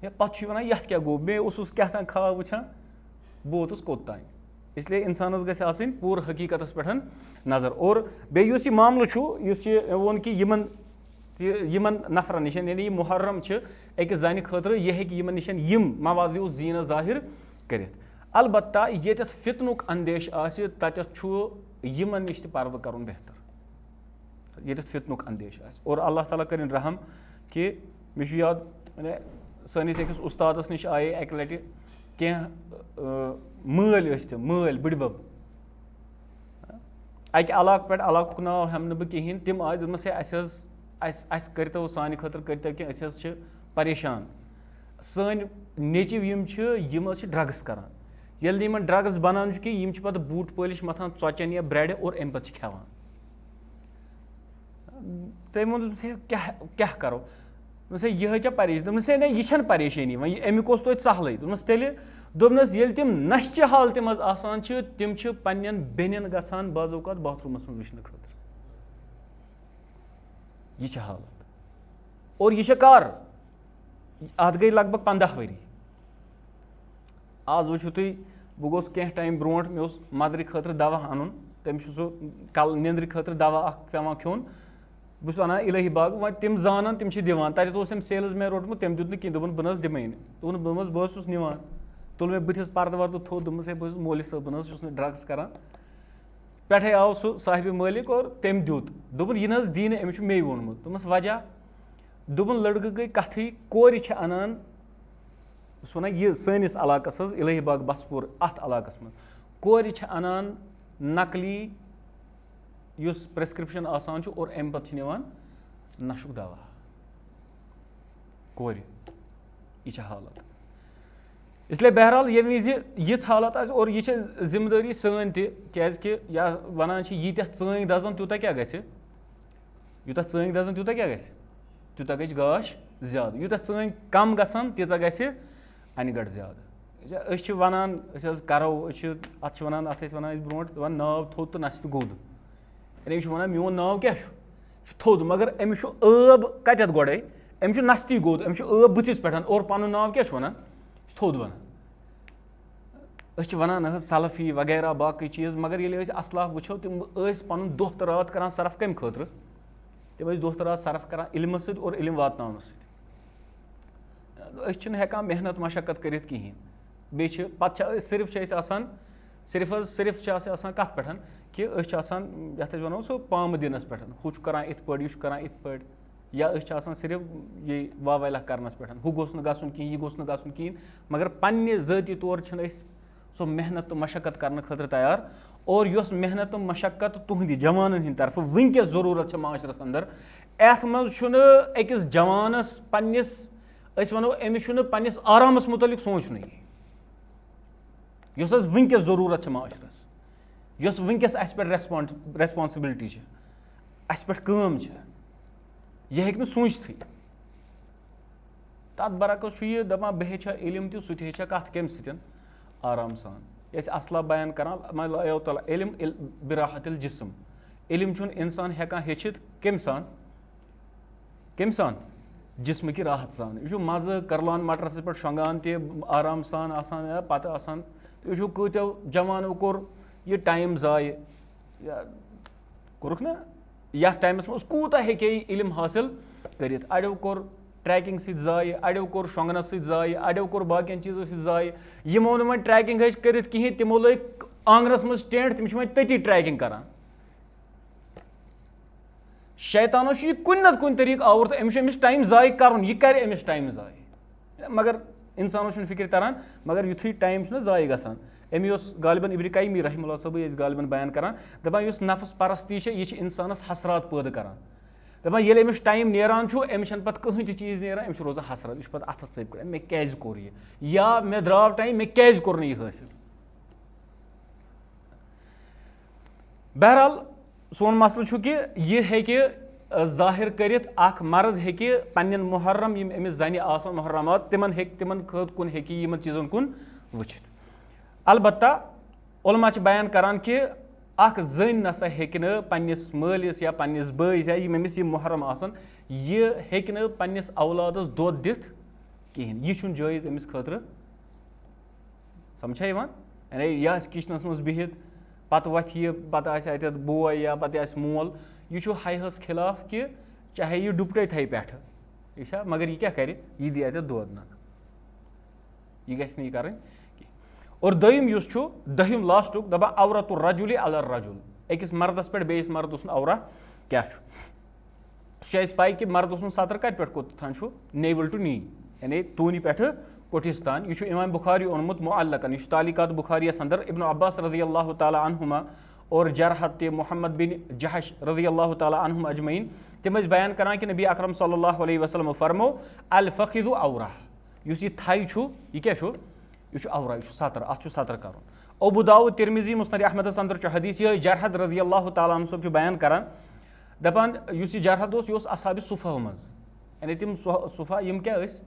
पे वन ये क्या गो मे क्या ख्वाब वुचान बह वोतुस कोत तान इसलिए इंसानस गस आसनी पूर हकीकतस पे नजर और बेस मामल वोन कि यमन नफरन निश यानी मुहर्रम अकिस जन खतर यह यमन निश यम मवादिउ ज़ीना जाहिर कर अलबत्ता ये फितनुक अंदेश तथ यमन निश पर्द कर बेहतर ये फितनुक अंदेश और अल्लाह ताला करिन रहम कि मे याद सनिस अकिस उस्तादस निश आये अक लटि मल मल बड़बब अक इलाक पे इलाक नाव हम बह कहें तम आए दोपस करतो सान खतर करतो कि परेशान सन नेचिव यम ड्रग्स करान ये ड्रग्स बनान कि पे बूट पलिश मथान चौचन या ब्रेड और अम पे खेवान तम वो क्या करो यह परेशान यह परेशानी वह अमिक तो सहल तेल दोपनस ये तम नश्च हालत मज आसान तम पन्न बेनिन गसान बाज़ अवकात बाथरूमस मज वुचन खतर यह हालत और यह कर अत गई लगभग 15 वरी आज वुچھِو تُہۍ بہٕ گوٚوُس کینٛہہ ٹایم برونٛٹھ مےٚ اوس مَدرِ خٲطرٕ دوا اَنُن تٔمِس چھُ سُہ نیٚنٛدرِ خٲطرٕ دوا اَکھ پیٚوان کھیوٚن بہٕ چھُس اَنان اِلہی باغ وۄنۍ تِم زانان تِم چھِ دِوان تَتٮ۪تھ اوس أمۍ سیلٕز مین روٚٹمُت تٔمۍ دیُت نہٕ کِہیٖنۍ دوٚپُن بہٕ نہ حظ دِمٕے نہٕ دوٚپُن بہٕ حظ چھُس نِوان تُل مےٚ بٕتھِس پَردٕ وَردٕ تھوٚد دوٚپمَس ہے بہٕ چھُس مولوی صٲب بہٕ نہ حظ چھُس نہٕ ڈرٛگٕس کَران پٮ۪ٹھَے آو سُہ صاحبِ مٲلِک اور تٔمۍ دیُت دوٚپُن یہِ نہ حظ دی نہٕ أمِس چھُ مے ووٚنمُت دوٚپمَس وجہ دوٚپُن لٔڑکہٕ گٔے کَتھٕے کورِ چھِ اَنان بہٕ چھُس وَنان یہِ سٲنِس علاقَس حظ اِلہی باغ بَسپوٗر اَتھ علاقَس منٛز کورِ چھِ اَنان نقلی یُس پرٛٮ۪سکرٛپشَن آسان چھُ اور اَمہِ پَتہٕ چھِ نِوان نَشُک دوا کورِ یہِ چھِ حالت اِسلیے بہرحال ییٚمہِ وِزِ یِژھ حالت آسہِ اور یہِ چھِ ذِمہٕ دٲری سٲنۍ تہِ کیٛازِکہِ یا وَنان چھِ ییٖتیٛاہ ژٲنٛگۍ دَزَن تیوٗتاہ کیٛاہ گژھِ یوٗتاہ ژٲنٛگۍ دَزَن تیوٗتاہ کیٛاہ گژھِ تیوٗتاہ گژھِ گاش زیادٕ یوٗتاہ ژٲنٛگۍ کَم گژھان تیٖژاہ گژھِ اَنہِ گَٹھ زیادٕ أسۍ چھِ وَنان أسۍ حظ کَرو أسۍ چھِ اَتھ چھِ وَنان اَتھ ٲسۍ وَنان أسۍ برونٛٹھ دَپان ناو تھوٚد تہٕ نَستہِ گوٚد یعنی یہِ چھُ وَنان میون ناو کیٛاہ چھُ یہِ چھُ تھوٚد مگر أمِس چھُ ٲب کَتٮ۪تھ گۄڈَے أمِس چھُ نَستی گوٚد أمِس چھُ ٲب بٕتھِس پٮ۪ٹھ اور پَنُن ناو کیٛاہ چھُ وَنان یہِ چھُ تھوٚد وَنان أسۍ چھِ وَنان نہ حظ سَلفی وغیرہ باقٕے چیٖز مگر ییٚلہِ أسۍ اَصلاف وٕچھو تِم ٲسۍ پَنُن دۄہ تہٕ رات کَران صرف کَمہِ خٲطرٕ تِم ٲسۍ دۄہ تہٕ رات صرف کَران علمہٕ سۭتۍ اور علم واتناونہٕ سۭتۍ أسۍ چھِنہٕ ہٮ۪کان محنت مَشقت کٔرِتھ کِہیٖنۍ بیٚیہِ چھِ پَتہٕ چھِ أسۍ صرف چھِ أسۍ آسان صرف چھِ اَسہِ آسان کَتھ پٮ۪ٹھ کہِ أسۍ چھِ آسان یَتھ أسۍ وَنو سُہ پامہٕ دِنَس پٮ۪ٹھ ہُہ چھُ کَران یِتھ پٲٹھۍ یہِ چھُ کَران یِتھ پٲٹھۍ یا أسۍ چھِ آسان صرف یہِ واویلا کَرنَس پٮ۪ٹھ ہُہ گوٚژھ نہٕ گژھُن کِہیٖنۍ یہِ گوٚژھ نہٕ گژھُن کِہیٖنۍ مگر پنٛنہِ ذٲتی طور چھِنہٕ أسۍ سۄ محنت تہٕ مَشقت کَرنہٕ خٲطرٕ تیار اور یۄس محنت تہٕ مَشقت تُہٕنٛدِ جوانَن ہِنٛدِ طرفہٕ وٕنکٮ۪س ضروٗرت چھِ معاشرَس اَندَر اَتھ منٛز چھُنہٕ أکِس جوانَس پنٛنِس أسۍ وَنو أمِس چھُنہٕ پنٛنِس آرامَس مُتعلِق سونٛچنُے یۄس حظ وٕنکٮ۪س ضروٗرت چھِ معاشرَس یۄس وٕنکٮ۪س اَسہِ پٮ۪ٹھ ریسپانسِبلٹی چھِ اَسہِ پٮ۪ٹھ کٲم چھِ یہِ ہیٚکہِ نہٕ سوٗنٛچتھٕے تَتھ برعکس چھُ یہِ دَپان بہٕ ہیٚچھِ ہا علم تہِ سُہ تہِ ہیٚچھِ ہا کَتھ کَمہِ سۭتۍ آرام سان یہِ ٲسۍ اَصلا بیان کَران تعالیٰ علم بِراحت الجسم علم چھُنہٕ اِنسان ہٮ۪کان ہیٚچھِتھ کَمہِ سان جِسمہٕ کہِ راحت سان یہِ چھُ مَزٕ کَرلان مَٹرَسَس پٮ۪ٹھ شۄنٛگان تہِ آرام سان آسان یا پَتہٕ آسان تُہۍ وٕچھِو کۭتیو جوانو کوٚر یہِ ٹایم ضایہِ یا کوٚرُکھ نہ یَتھ ٹایمَس منٛز کوٗتاہ ہیٚکہِ ہے یہِ علم حٲصِل کٔرِتھ اَڑیو کوٚر ٹرٛیکِنٛگ سۭتۍ ضایہِ اَڑیو کوٚر شۄنٛگنَس سۭتۍ ضایہِ اَڑیو کوٚر باقٕیَن چیٖزو سۭتۍ ضایہِ یِمو نہٕ وۄنۍ ٹرٛیکِنٛگ ہیٚچھ کٔرِتھ کِہیٖنۍ تِمو لٲگۍ آنٛگنَس منٛز ٹٮ۪نٛٹ تِم چھِ وۄنۍ تٔتی ٹرٛیکِنٛگ کَران شیطانو چھُ یہِ کُنہِ نَتہٕ کُنہِ طریٖقہٕ آوُر تہٕ أمِس چھُ أمِس ٹایم ضایہِ کَرُن یہِ کَرِ أمِس ٹایم ضایہِ مگر اِنسانَس چھُنہٕ فِکرِ تَران مگر یُتھُے ٹایم چھُنہ ضایہِ گژھان أمی اوس غالبن ابن قیم رحمہ اللہ صٲبٕے ٲسۍ غالبن بیان کَران دَپان یُس نفس پرستی چھِ یہِ چھِ اِنسانَس حسرات پٲدٕ کَران دَپان ییٚلہِ أمِس ٹایم نیران چھُ أمِس چھَنہٕ پَتہٕ کٕہٕنۍ تہِ چیٖز نیران أمِس چھُ روزان حسرت یہِ چھُ پَتہٕ اَتھَس ژٔپۍ کَڑان مےٚ کیٛازِ کوٚر یہِ یا مےٚ درٛاو ٹایم مےٚ کیٛازِ کوٚر نہٕ یہِ حٲصِل بہرحال سون مَسلہٕ چھُ کہِ یہِ ہیٚکہِ ظٲہِر کٔرِتھ اکھ مرد ہیٚکہِ پنٕنٮ۪ن محرم یِم أمِس زَنہِ آسان محرمات تِمن کُن ہیٚکہِ یِمن چیٖزن کُن وٕچھِتھ البتہ علما چھِ بیان کران کہِ اکھ زٔنۍ نسا ہیٚکہِ نہٕ پنٕنِس مٲلِس یا پنٕنِس بٲیِس یا یِم أمِس یِم محرم آسان یہِ ہیٚکہِ نہٕ پنٕنِس اولادس دۄد دِتھ کِہینۍ یہِ چھُنہٕ جٲیِز أمِس خٲطرٕ سمجھا یِوان یعنی یہِ آسہِ کِچنس منٛز بِہِتھ پتہٕ وۄتھِ یہِ پتہٕ آسہِ اَتٮ۪تھ بوے یا پتہٕ آسہِ مول یہِ چھُ حیاہس خِلاف کہِ چاہے یہِ ڈُپٹے تھایہِ پٮ۪ٹھٕ ٹھیٖک چھا مگر یہِ کیاہ کرِ یہِ دی اَتٮ۪تھ دۄد نہ یہِ گژھِ نہٕ یہِ کَرٕنۍ کینٛہہ اور دوٚیِم یُس چھُ دٔہِم لاسٹُک دَپان عورتُ رجُلِ علی رجُل أکِس مردس پٮ۪ٹھ بیٚیِس مردٕ سُنٛد عورا کیاہ چھُ سُہ چھِ اَسہِ پاے کہِ مردٕ سُنٛد سطر کَتہِ پٮ۪ٹھ کوٚت تام چھُ نیوَل ٹُو نی یعنی توٗنہِ پٮ۪ٹھٕ کوٚٹھِس تام یہِ چھُ اِمام بُخاری اوٚنمُت معلقن یہِ چھُ تعلیقات بُخاریَس انٛدر ابن عباس رضی اللہ تعالیٰ عنہُما اور جرحت تہِ محمد بِن جہش رضی اللہ تعالیٰ عنہُم اجمعیٖن تِم ٲسۍ بیان کران کہِ نبی اکرم صلی اللہ علیہ وسلمو فرمو الفقیدُ عورہ یُس یہِ تھَے چھُ یہِ کیاہ چھُ یہِ چھُ عورہ یہِ چھُ سطر اَتھ چھُ سطر کَرُن ابوٗ داوٗد تِرمِزی مُسند احمدس انٛدر چھُ حدیٖث یِہوے جرحت رضی اللہ تعالیٰ عنہ صٲب چھُ بیان کران دَپان یُس یہِ جرحت اوس یہِ اوس اصحابِ صُفہ منٛز یعنی تِم صُفہ یِم کیاہ ٲسۍ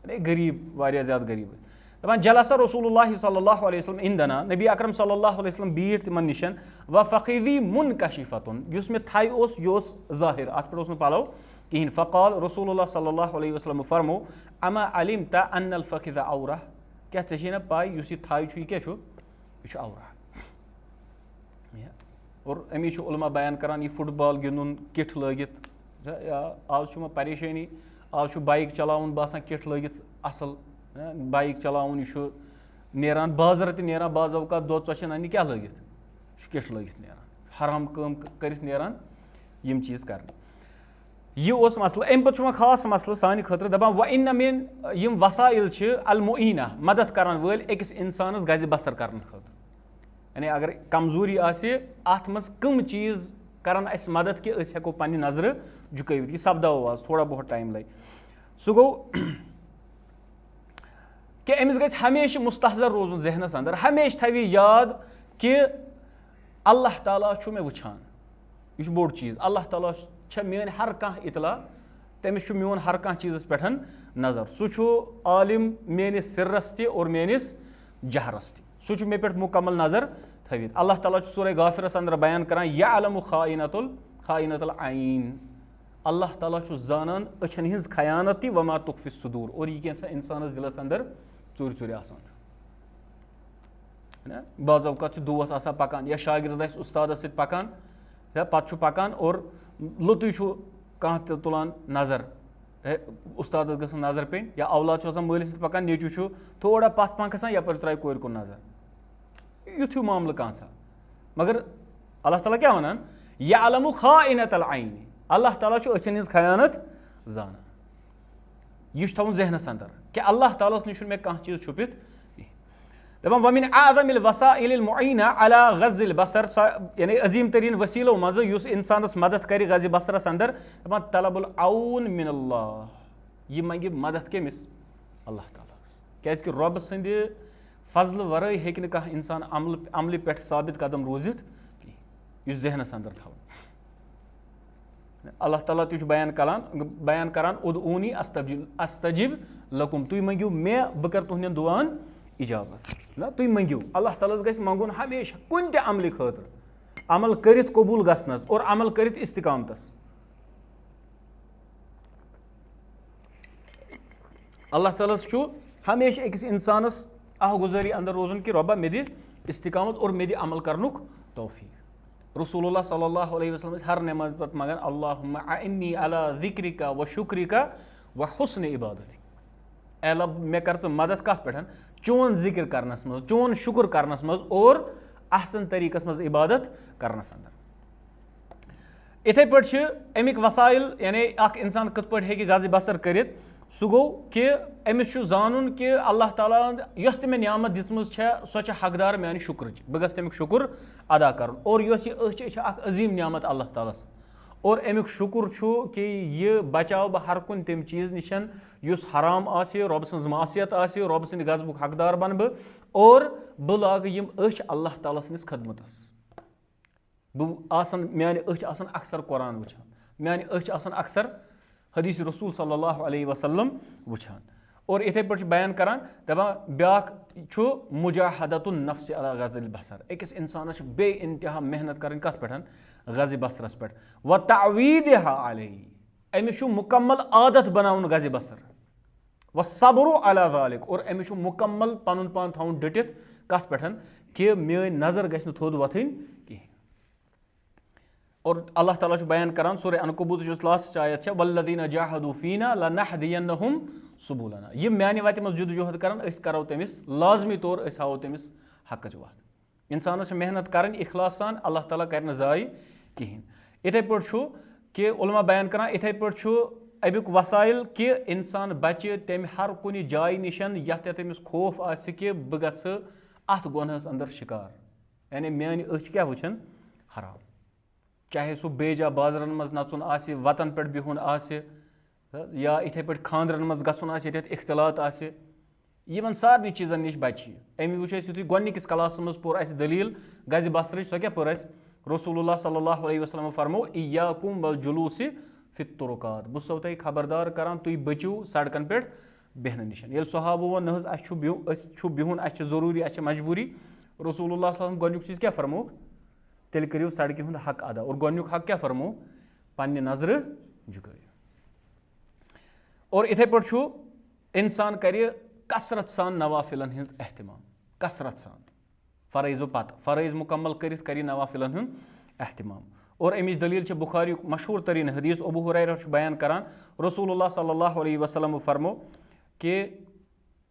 یعنی غریٖب واریاہ زیادٕ غریٖب ٲسۍ دَپان جلسہ رسول اللہ صلی اللہ علیہ وسلم اِنٛدنا نبی اکرم صلی اللہ علیہ وسلم بیٖٹھ تِمن نِش و فقیٖدی مُنکشِفتُن یُس مےٚ تھَے اوس یہِ اوس ظٲہِر اَتھ پٮ۪ٹھ اوس نہٕ پَلو کِہینۍ فقال رسول اللہ صلی اللہ علیہ وسلم فرمو اما علمتا ان الفقیٖدہ عورہ क्या चे ना पाई युस यह थाई यह क्या यह औरा और अमी उलमा बयान करान यह फुटबॉल गिंदुन किट लगित आज परेशानी आज बाइक चलावन बसान किट लगित असल बाइक चलावन यह नेरान बाजार नेरान बाज अवकात दो चोशन अन्य क्या लगित किट लगित नेरान हराम काम करित नेरान यम चीज करने यह मसल अम पे खास मसल सान खतर दपान व इन मिन यम वसाइल अलमुईना मदद करान वल अकिस इंसानस गज बसर करने खतर यानी अगर कमजोरी अत मज कम चीज करान अस मदद कि अस हेको पन्नी नजर झुकवित यह सपदाव आज थोड़ा बहुत टाइम लगे सह गो कि अमिस गज हमेशा मुस्तहजर रोजन जहनस अंदर हमेशा थवी याद कि अल्लाह ताला छु मे वुछान यह बोड़ चीज अल्लाह ताला मेन हर कह इतला तमिस मोन हर कह चीज़ पे नजर सह आलिम मेनिस सिरस ते और मेनिस जहरस ते सह मे पे मुकम्मल नजर थवित अल्लाह ताला सूरह गाफिरस अंदर बयान करान यअलमु खाइनतुल आइन अल्लाह ताला जानन अछन हिंज खयानत ती वमा तुखफि सुदूर और यह कैसा इंसानस दिलस अंदर चोर चोर आसान है बाज़ औक़ात दोस्त आसान पकान या शागिर्द आस उस्तादस सत पकान पे पकान और लुतु कह तुलान नजर उस्ताद गसन नजर पे या औलाद मालिस सत पकान नेचू थोड़ा पथ पह खसान यप त्रा कोर कुन नजर युथ मामल कह मगर अल्लाह ताला क्या वनान यअलमु खाइनतल आइन अल्लाह ताला अछन हिंज खयानत जान यह थवन जहनस अंदर कि अल्लाह ताला निश मे कह चीज छुपित दपान वमिन आज़मिल वसाइलिल मुईना अला गज़्ज़िल बसर यानी अजीम तरीन वसीलो मज युस इंसानस मदद कर गज़ बसरस अंदर दपान तलबुल औन मिनल्लाह यह मंगे मदद केमिस अल्लाह ताला क्या रब सद फजल वराई हेक न कह इंसान अमल पे साबित कदम रोजित यह जहनस अंदर थवन अल्लाह ताला तुझ बयान करान उदऊनी अस्तजिब लकुम तुम मंगियो मे बह कर तुहन दुआन इजाबत ना तुम मंगियो अल्लाह ताला गस मंगुन हमेशा कुन ते अमल खतर अमल करित कबूल गसनस और अमल करित इस्तिकामतस अल्लाह ताला छु हमेशा अकिस इंसानस आह गुजारी अंदर रोजन कि रब्बा मे दि इस्तिकामत और मे दि अमल करनुक तौफीक रसूलुल्लाह सल्लल्लाहु अलैहि वसल्लम हर नमाज पर मगन अल्लाहुम्मा अइन्नी अला ज़िक्रिका व शुक्रिका व हुस्न इबादतिक ए अल्लाह मे कर मदद कत पे चोन जिक्र करनस मज चोन शुक्र करनस मज और अहसन तरीकस मज इबादत करनस अंदर इथे पे अमिक वसाइल यानी अख इंसान कत पे हेकि गज़ बसर करित सह गो कि अमिस जानन कि अल्लाह ताला यस मे नियामत दिसम सो हकदार माने शुक्र बह गस तमिक शुक्र अदा कर और यह अजीम नियामत अल्लाह ताला और अमिक शुक्र कि यह बचाव बह हर कुन तम चीज़ निशन युस हराम आसे रब सन्ज मासियत आसे रब सन्द गज़बुक हकदार बन बह और बह लाग यम अल्लाह ताला सन्दिस खदमतस बह माने अक्सर कुरान वुछान माने अक्सर हदीस रसूल सल्लल्लाहु अलैहि वसल्लम वुछान और इथे पे बयान करान दपान ब्याक मुजाहदतुन नफ्स अला गज़्ज़िल बसर अकिस इंसानस बे इंतहा मेहनत करन कत पे गज़ बसरस पे व तावीदहा अलैहि अमिस मुकम्मल आदत बनाउन गज़ बसर व सब्रु अला ज़ालिक और अमिस मुकम्मल पनुन पान थवन डटित कत पे कि मेन नजर गछ थोद वथन कहीं और अल्लाह ताला बयान करान सूरह अनकबूत लास्ट आयत है वल्लज़ीना जाहदू फीना लनहदियन्नहुम सुबुलना यह माने वत मज जुदोजहद करान अस करो तमिस लाजमी तौर अस हावो तमिस हकच वत इंसानस मेहनत करन इखलास सान अल्लाह ताला कर जाय कहीं इथे पे कि उलमा बयान करान इथे पे अमिक वसाइल कि इंसान बचे तम हर कुन जाय निशन यथ तमिस खौफ आसि कि बह गछ अथ गुनहस अंदर शिकार यानी मेन अच क्या वुछन हराम चाहे सह बेजा बाजारन मज नचुन आसे वतन पे बिहुन आसे या इथे पे खानदरन मज गछुन आसे यत इख्तिलात आसे यमन सारनी चीजन निश बची अमी वुच युथु गोडनिकिस क्लास मज पोर अस दलील गज़ बसर सो क्या पोर अस रसूलुल्लाह सल्लल्लाहु अलैहि वसल्लम फरमो इय्याकुम वल जुलूस फित तुरुकात बह सो तय खबरदार करान तुई बचियो सड़कन पे बेहन निशन ये सहाबो वो नहज अस बिहुन अस जरूरी अस मजबूरी रसूलुल्लाह सल्लल्लाहु अलैहि वसल्लम गोडनिक चीज क्या फरमो तेल करियो सड़क हुंद हक अदा और गोडनिक हक क्या फरमो पन्ने नजर झुकायो और इथे पे इंसान कर कसरत सान नवाफिलन हंद एहतमाम, कसरत सान फ़रज़ो पत फ़रज़ मुकम्मल करित करी नवाफिलन हंद एहतमाम। और अमिच दलील छ बुखारी मशहूर तरीन हदीस, अबू हुरैरा बयान करान रसूलुल्लाह सल्लल्लाहु अलैहि वसल्लम फरमो कि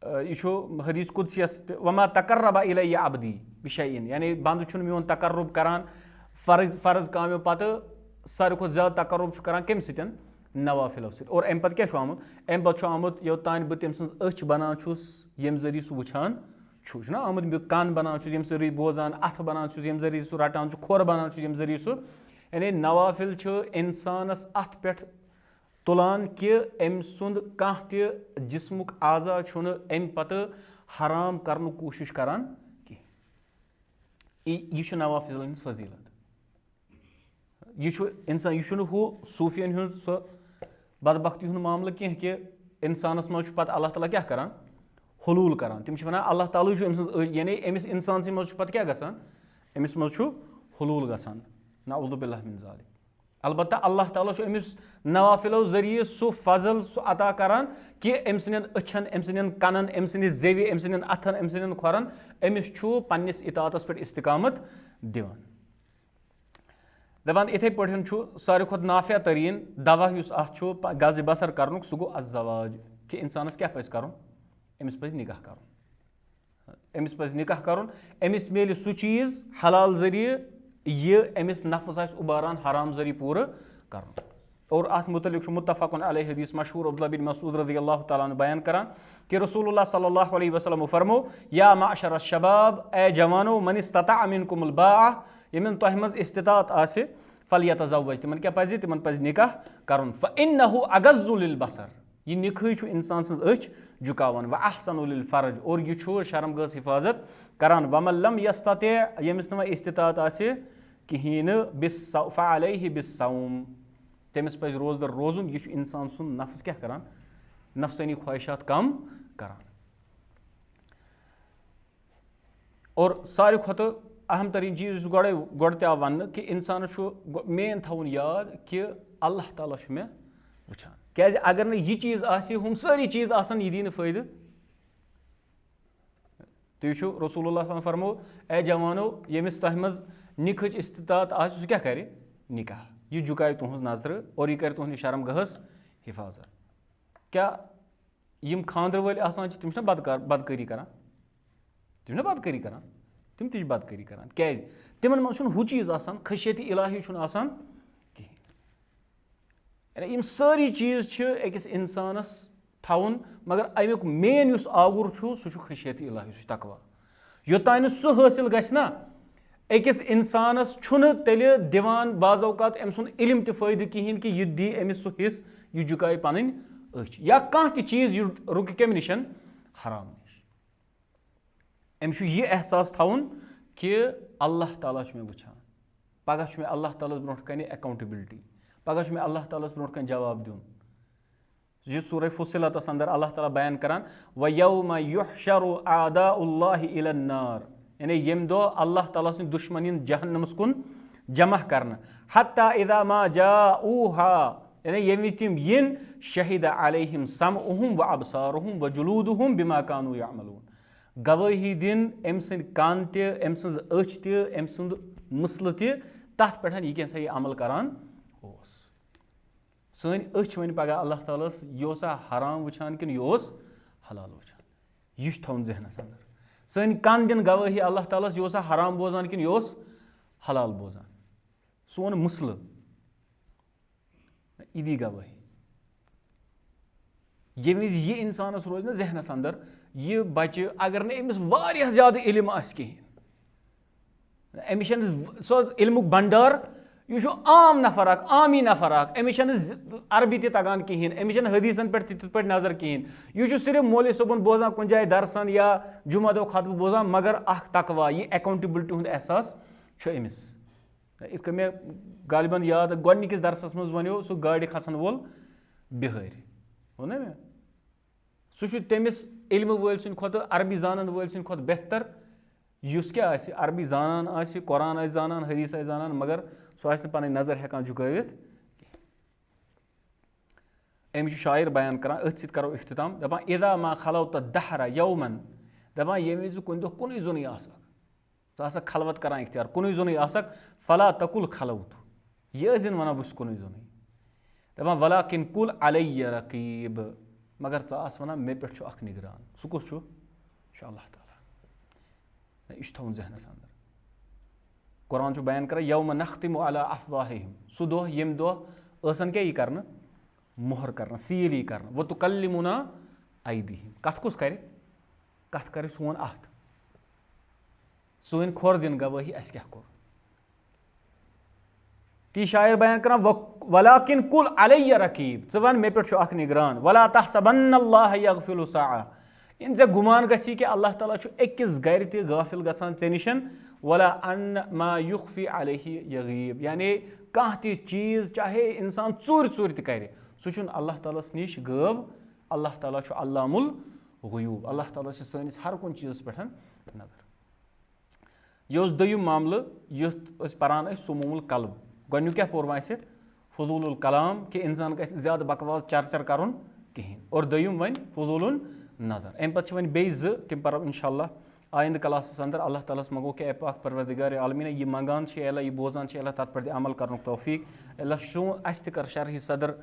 यह हदीस कुदसियस वमा तकर्रबा इलैया अब्दी बिशैइन, यानी बंद छुन मियोन तकर्रुब करान फ़र्ज कामों पत सारे खुद ज़्यादा तकर्रुब करान कम सतन नवाफिलों सत। और अम पत क्या आमुत, अम पत आमुत योतान बह तम सज अच बनान छुस यम जरिए सह वुछान छुस ना आमुत, बह कान बनान छुस यम जरिए बोजान, अथ बनान छुस यम जरिए सह रटान छु, खोर बनान छुस यम जरिए सह, यानी नवाफिल छु इंसानस अथ पेठ तुलान कि अम सुंद कह त जिस्मुक आज़ा छुन अम पत हराम करन कोशिश करान कि यह नवाफिल हंस फजीलत। यह इंसान यह हु सूफियन हूँ सह बदबख्ती हूँ मामला कह कि इंसानस मज पत अल्लाह ताला क्या करान हुलूल करान, तम वन अल्लाह ताला यानी अमिस इंसान सी मज पत क्या गसान, अमिस मज हुलूल गसान नऊज़ु बिल्लाहि मिन ज़ालिक। अलबत्ता अल्लाह ताला अमिस नवाफिलो जरिए सह फजल सह अता करान कि अम सन अछन, अम सन कनन, अम सन जेवि, अम सन अथन, अम सन खोरन अमिस पन्निस इताअतस पे इस्तिकामत दिवान। दपान इथे पठन सारे खुद नाफिया तरीन दवा गज बसर कर सह गो अज़्ज़वाज कि इंसानस क्या पज कर, अमिस पज निकाह कर, अमिस पज निकाह कर, अमिस मिले सह चीज़ हलाल जरिए यह अमिस नफ्स आस उबारान हराम जरिए पूरा कर। और अत मुतलिक मुत्तफ़क़ुन अलैहि हदीस मशहूर अब्दुल्लाह बिन मसूद रज़ियल्लाहु तआला अन्हु बयान करान कि रसूलुल्लाह सल्लल्लाहु अलैहि वसल्लम फरमो या माशर शबाब, ए जवानो मन इस्तता मिनकुमुल बाअ, यमन तोह मज इस्तिताअत आसे फलयतज़व्वज, तिमन क्या पज़, तिमन पज़ निकाह करन, फ़इन्नहु अगज़्ज़ु लिलबसर, यह निकाह छु इंसान सज अच झुकावन, व अहसनु लिलफरज, और यह छु शर्मगाह हिफाजत करान, वमन लम यस्तति, यमिस न इस्तिताअत आसे कहीं फ़अलैहि बिस्सौम, तमिस पज़ रोज़दर रोजुन, यह इंसान सुन नफ्स क्या करान, नफ्सानी ख्वाहिशात कम करान। और सारे खुद अहम तरीन चीज़ गो आव वन कि इंसान मेन थवन याद कि अल्लाह ताला मे वुछान, क्या अगर न यह चीज़ आसि हम सारी चीज़ आसन यह दी न फ़ायदे। तुझु रसूलुल्लाह फरमो ए जवानो यमिस तह मज निकाह इस्तिताअत आसि सह क्या करे निकाह, यह झुकाए तुहज नजर और यह कर तुहद शर्मगाहस हिफाजत। क्या यम खानदर वाले आसान तम बदकारी करान, तम बदकारी करान, तम ती बदकारी करान, क्या तिमन मज हु चीज़ आसान खशियत इलाही आसान कहीं। यम सारी चीज़ अकिस इंसानस थवन, मगर अमुक मेन युस आवर सह खशियत इलाही, सह तकवा। योतान सह हासिल गछ ना अकिस इंसानस छुन तेल दिवान बाज़ औकात अम सुन इल्म त फ़ायदे कहें कि यह दी अमिस सह हिस्स, यह झुकाए पन अच, या कह त चीज़ यह रुक कम निशन हराम निश। अमिस यह एहसास थवन कि अल्लाह ताला मे वुछान, पगह मे अल्लाह ताला ब्रोह कन अकाउंटेबिलिटी, पगह मे अल्लाह ताला ब्रोह कन जवाब दिन। यह सूरह फुस्सिलतस अंदर अल्लाह ताला बयान करान व यौम युहशरु आदाउल्लाहि इलन नार, यानी यम दो अल्लाह ताला सं दुश्मन जहन्नमस कुन जमा करना, हत्ता इज़ा मा जाऊहा, यानी यम विज तिम यिन शहिद अलैहिम समउहुम व अबसारुहुम व जुलूदुहुम बिमा कानू यअमलून, गवाही दिन अम सं कान त, अम सं अच त, अम सं मुसल त तथ पे यह कैसा यह अमल करान ओस। सन अच वन पगह अल्लाह ताला यह हराम वुछान कि यह हलाल वुछान, यह थवन जहनस अंदर। सन कान दिन गवाही अल्लाह ताला यह हराम बोजान कि यह हलाल बोजान, सोन मुसल यह दी गवाही। ये विज यह इंसानस रोज ना जहनस अंदर यह बच्चे अगर न अमिस वारियाह ज़्यादा इल्म आस कहीं, अमिस सो इल्मुक भंडार, यह आम नफर आमी नफर अमिस अरबी तगान कहें, अमिस हदीसन पे तित पे नजर कहें, यह सिर्फ मौलवी सोबन बोजान कुन जाए दरसन या जुमा दो खतब बोजान, मगर अख तकवा यह अकाउंटेबिलिटी हूँ एहसास अमिस। इत मे गालिबन याद गोडनिकिस दरसस मज वनो सह गाड़ी खसन वोल बिहार वो ना मे, सह तमिस इल्म वल सद खुद अरबी जानन वल सद खुद बेहतर, युस क्या आसि अरबी जानन आसि, कुरान आसि जानन, हदीस आसि जानन, मगर सह आसि न पन नजर हेकान झुकावित। अमिच शायर बयान करान अथ सत करो इख्तिताम दपान इदा मा खलौत दहरा यौमन दपान ये कुन दो कुन जोन ज़ खलवत करान इख्तियार कुन जोन फला तकुल खलौत यह वन बस कुन जोन दपान वला किन कुल अलैय रकीब मगर ज़ वन मे पे निगरान सह कुस अल्लाह ताला यह थोन जहनस अंदर कुरान बयान कर यौम नख्तिमु अला अफवाहिहिम सह दह यम दह क्या यह कर मोहर कर सील यह कर वो तुकल्लिमुना ऐदीहिम कथ कुस कर सोन अथ सोन खोर दिन गवाही अस क्या कोर ती शायर बयान कर वलाकिन कुल अलैय रकीब वन मे पे निगरान वला तहसबन्नल्लाह यगफिलु साआ इन जे गुमान गसी कि अल्लाह ताला अकिस गर ते गाफिल गसान ऐ निशन वला अन मा युखफी अलैहि यगीब यानी कह ती चीज चाहे इंसान चूर चूर त करे सह अल्लाह ताला निश गब अल्लाह ताला अल्लामुल गुयूब अल्लाह ताला सैनिस हर कुन चीज़ पे नजर यह दोयम मामल युथ परान सुमूल कल्ब गो क्या पोर वह फजूल कलाम कि इंसान गि ज्यादा बकवास चर्चर कर कहें और दोयम वन फजूल नजर अम पे वन बे तम पर इंशाअल्लाह आइंद क्लास अंदर अल्लाह ताला मंगो कि पाक परवरदिगार आलमीन यह मंगान अल्लाह यह बोजान अल्लाह तथ पे अमल कर तौफीक अल्लाह शो अस कर शरह सदर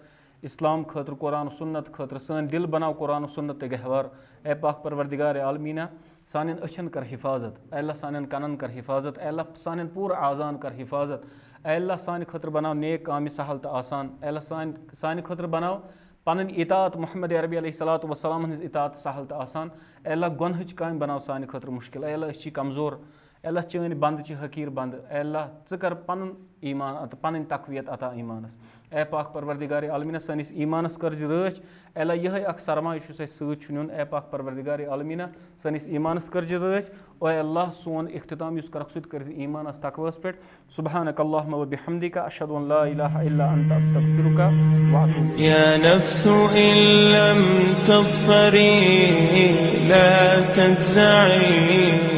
इस्लाम खतर कुरान सुन्नत खतर सन दिल बनाओ कुरान सुन्नत गहवर ए पाक परवरदिगार आलमीना सान अछन कर हिफाजत अल्लाह सान कनन कर हिफाजत अल्लाह सान पूरा आज़ान कर हिफाजत अल्लाह सान खतर बनाओ नेक काम सहल तो आसान अल्लाह सान खतर बनाओ पन इतात मोहम्मद अरबी अलैहिस्सलातु वस्सलाम हज इतात सहल तो आसान अल्लाह गुनहच काम बनाओ सान खतर मुश्किल अल्लाह कमज़ोर अल्लाह चन बंद हकीर बंद अल्लाह च कर पन ईमान पन तकवीत अता ईमानस ए पाक परवरदिगार आलमीना सनिस ईमानस कर रच अल्लाह यह सरमाय नुन ए पाक परवरदिगार आलमीना सनिस ईमानस कर रच ओ अल्लाह सोन इख्तिताम कर कर ईमानस तकवस पे सुब्हानक अल्लाहुम्मा व बिहम्दिका अशहदु अन ला इलाहा इल्ला अंता अस्तगफिरुका व अतूबु इलैक या नफ्सु इन लम तग़फरी ला तज़ई